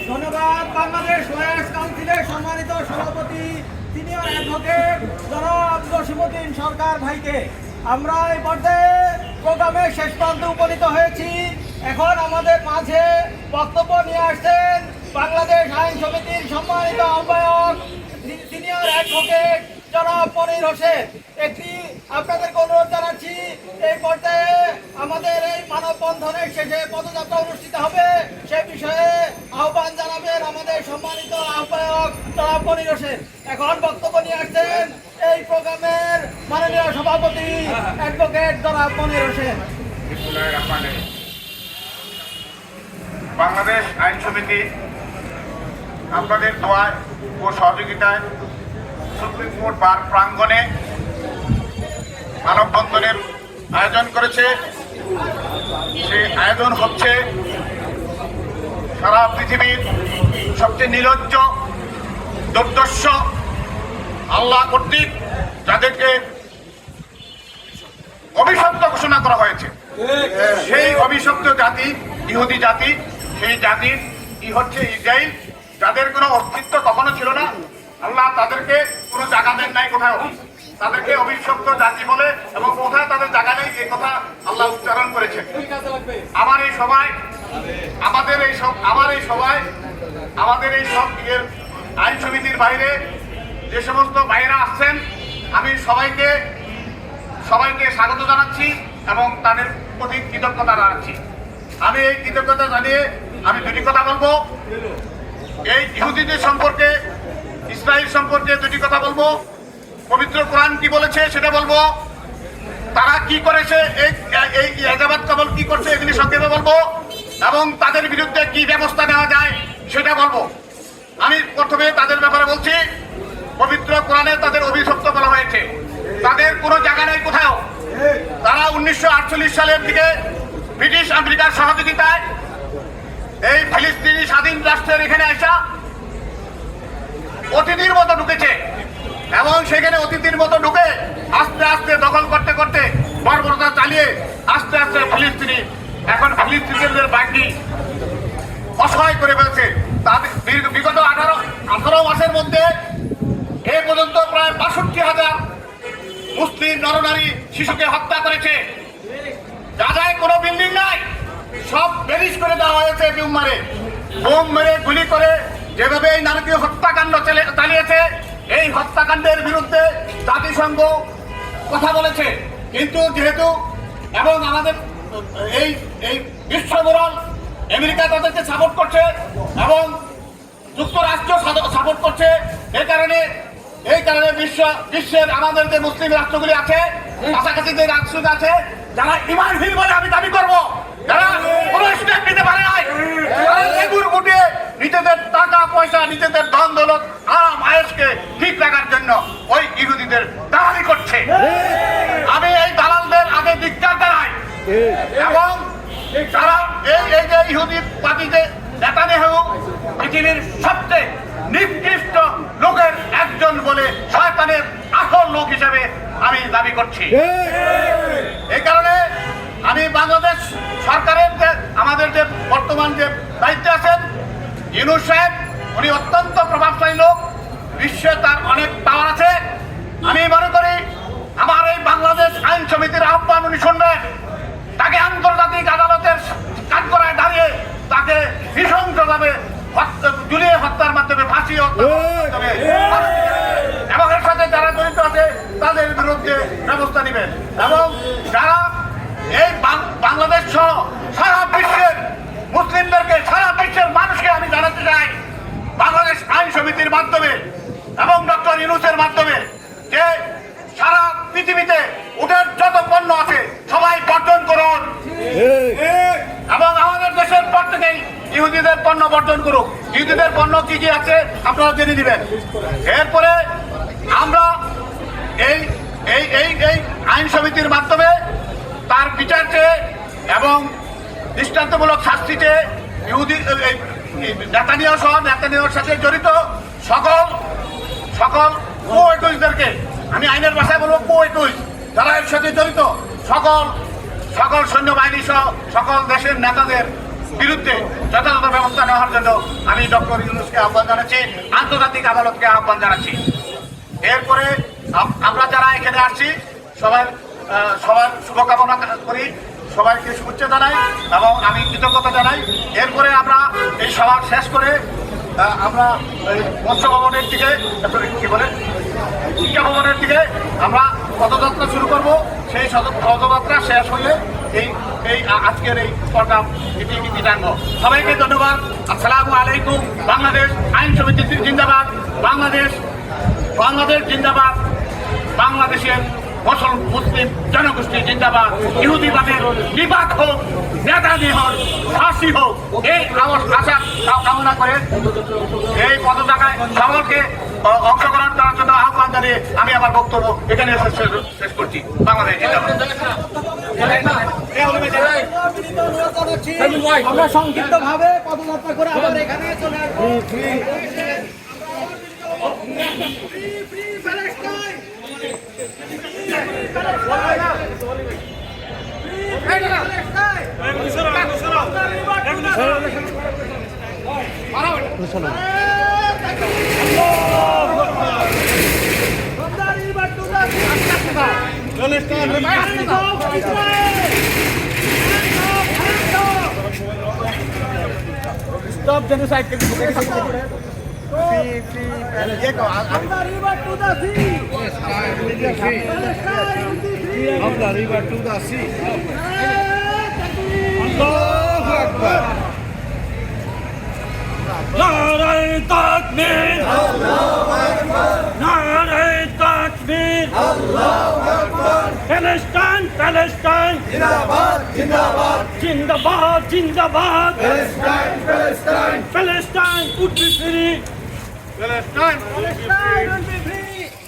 ধন্যবাদ। বাংলাদেশ লয়ার্স কাউন্সিলের সম্মানিত সভাপতি সিনিয়র অ্যাডভোকেট জনাব জসিমউদ্দিন সরকার ভাইকে। আমরা এই পর্যায়ে প্রোগ্রামের শেষ প্রান্তে উপনীত হয়েছি। এখন আমাদের মাঝে বক্তব্য নিয়ে আসছেন বাংলাদেশ আইন সমিতির সম্মানিত আহ্বায়ক সিনিয়র অ্যাডভোকেট জনাব মনির হোসেন। একটি আপনাদেরকে অনুরোধ জানাচ্ছি, এই পর্যায়ে আমাদের এই মানববন্ধনের শেষে পদযাত্রা অনুষ্ঠিত হবে, সে বিষয়ে আহ্বান জানাবেন আমাদের সম্মানিত আহ্বায়ক জনাব মনির হোসেন। এখন বক্তব্য নিয়ে আসছেন এই প্রোগ্রামের মাননীয় সভাপতি অ্যাডভোকেট জনাব মনির হোসেন। বাংলাদেশ আইন সমিতি আপনাদের দোয়ায় ও সহযোগিতায় সুপ্রিম কোর্ট বার প্রাঙ্গণে মানববন্ধনের আয়োজন করেছে। সেই আয়োজন হচ্ছে সারা পৃথিবীর সবচেয়ে নির্লজ্জ, দুর্দর্শ আল্লাহ কর্তৃক যাদেরকে অভিশপ্ত ঘোষণা করা হয়েছে, সেই অভিশপ্ত জাতি ইহুদি জাতি, সেই জাতির কি হচ্ছে ইসরায়েল, যাদের কোনো অস্তিত্ব কখনো ছিল না। আল্লাহ তাদেরকে কোনো জায়গা দেন নাই কোথাও, তাদেরকে অভিশপ্ত জাতি বলে এবং কোথায় তাদের জায়গা নেই এই কথা আল্লাহ উচ্চারণ করেছে। আমাদের এই সব আইন সমিতির বাইরে যে সমস্ত ভাইয়েরা আসছেন, আমি সবাইকে স্বাগত জানাচ্ছি এবং তাদের প্রতি কৃতজ্ঞতা জানাচ্ছি। আমি এই কৃতজ্ঞতা জানিয়ে আমি দুটি কথা বলবো। এই ইহুদিদের সম্পর্কে, ইসরায়েল সম্পর্কে দুটি কথা বলবো। পবিত্র কোরআন কি বলেছে সেটা বলবো, তারা কি করেছে, এই এজাবাত কবল কি করছে এগুলি সংক্ষেপে বলবো, এবং তাদের বিরুদ্ধে কি ব্যবস্থা নেওয়া যায় সেটা বলবো। আমি প্রথমে তাদের ব্যাপারে বলছি। পবিত্র কোরআনে তাদের অভিশপ্ত বলা হয়েছে, তাদের কোনো জায়গা নেই কোথাও। তারা 1948 সালের দিকে ব্রিটিশ আমেরিকার সহযোগিতায় এই ফিলিস্তিনি স্বাধীন রাষ্ট্রের এখানে আসা অতিথির মতো ঢুকেছে এবং সেখানে অতিথির মতো ঢুকে আস্তে আস্তে দখল করতে করতে বর্বরতা চালিয়ে আস্তে আস্তে এখন ফিলিস্তিনিদের বাকি অসহায় করে ফেলছে। তাদের বিগত 18 মাসের মধ্যে এ পর্যন্ত প্রায় 62,000 মুসলিম নরনারী শিশুকে হত্যা করেছে। গাজায় কোনো বিল্ডিং নাই, সব বেরিজ করে দেওয়া হয়েছে। বোম মেরে গুলি করে যেভাবে এই নারকীয় হত্যাকাণ্ড চালিয়েছে, এই হত্যাকাণ্ডের বিরুদ্ধে জাতিসংঘ কথা বলেছে। কিন্তু যেহেতু এবং আমাদের এই বিশ্বমোড়ল আমেরিকা তাদেরকে সাপোর্ট করছে এবং যুক্তরাষ্ট্র সাপোর্ট করছে, এই কারণে বিশ্বের আমাদের যে মুসলিম রাষ্ট্রগুলি আছে, কাছাকাছি যে রাষ্ট্র আছে, যারা ইমানহীন বলে আমি দাবি করব, যারা কোনো স্টেপ নিতে পারে নাই, লেবুর গুটিয়ে নিজেদের টাকা পয়সা, নিজেদের ধন দৌলত, আরাম আয়েশকে ঠিক রাখার জন্য ওই ইহুদিদের দালালি করছে। আমি এই দালালদের আগে ধিক্কার জানাই এবং যারা এই যে ইহুদি পার্টিতে নেতানিয়াহু পৃথিবীর সবচেয়ে নিকৃষ্ট লোকের একজন বলে শয়তানের আসল লোক হিসেবে আমি দাবি করছি। এই কারণে আমি বাংলাদেশ সরকারের যে আমাদের যে বর্তমান যে দায়িত্বে আছেন ইউনূস সাহেব, উনি অত্যন্ত প্রভাবশালী লোক, বিশ্বে তার অনেক পাওয়ার আছে। আমি মনে করি আমার এই বাংলাদেশ আইন সমিতির আহ্বান উনি শুনবেন, তাকে আন্তর্জাতিক আদালতের কাঠগড়ায় দাঁড়িয়ে তাকে নৃশংসভাবে ঝুলিয়ে হত্যার মাধ্যমে ফাঁসি এবং এর সাথে যারা জড়িত আছে তাদের বিরুদ্ধে ব্যবস্থা নেবেন। এবং যারা এই বাংলাদেশ সহ সারা বিশ্বের মুসলিমদেরকে, সারা বিশ্বের মানুষকে আমি জানাতে চাই, বাংলাদেশ আইন সমিতির মাধ্যমে এবং ডক্টর ইউনূসের মাধ্যমে যে সারা পৃথিবীতে উটের যত পণ্য আছে সবাই বর্জন করুন এবং আমাদের দেশের পর থেকেই ইহুদিদের পণ্য বর্জন করুক। ইহুদিদের পণ্য কি কি আছে আপনারা জেনে দিবেন। এরপরে আমরা এই আইন সমিতির মাধ্যমে তার বিচার চেয়ে এবং দৃষ্টান্তমূলক শাস্তি চেয়ে ইহুদি নেতানিয়াহুর সাথে জড়িত সকল কো-একুশদেরকে, আমি আইনের ভাষায় বলবো কো-একুশ, যারা এর সাথে জড়িত সকল সকল সৈন্যবাহিনী সহ সকল দেশের নেতাদের বিরুদ্ধে যথাযথ ব্যবস্থা নেওয়ার জন্য আমি ডক্টর ইউনূসকে আহ্বান জানাচ্ছি, আন্তর্জাতিক আদালতকে আহ্বান জানাচ্ছি। এরপরে আমরা যারা এখানে আসছি সবার শুভকামনা করি, সবাইকে শুভেচ্ছা জানাই এবং আমি কৃতজ্ঞতা জানাই। এরপরে আমরা এই সভা শেষ করে আমরা মৎস্য ভবনের দিকে কি বলে শিক্ষা ভবনের দিকে আমরা পদযাত্রা শুরু করব। সেই পদযাত্রা শেষ হলে এই আজকের এই প্রোগ্রাম ইতি টানবো। সবাইকে ধন্যবাদ। আসসালামু আলাইকুম। বাংলাদেশ আইন সমিতি জিন্দাবাদ, বাংলাদেশ জিন্দাবাদ, বাংলাদেশের মুসলিম জনগোষ্ঠী জিন্দাবাদ। ইহুদিবাদের নিপাত হোক, নেতাজি হোক, ফাঁসি হোক, এই আমার আশা কামনা করে এই পদযাত্রায় সকলকে অংশগ্রহণ করার জন্য আহ্বান জানিয়ে আমি আমার বক্তব্য এখানে শেষ করছি। বাংলাদেশ আমরা সংক্ষিপ্ত ভাবে পদযাত্রা করে আবার এখানে চলে আসবো। Stop genocide. From the river to the sea. Allahu Akbar. নারে তাকবীর, আল্লাহু আকবার, নারে তাকবীর, আল্লাহু আকবার, প্যালেস্টাইন প্যালেস্টাইন জিন্দাবাদ জিন্দাবাদ জিন্দাবাদ জিন্দাবাদ, Palestine Palestine Palestine would be free, Palestine Palestine will be free.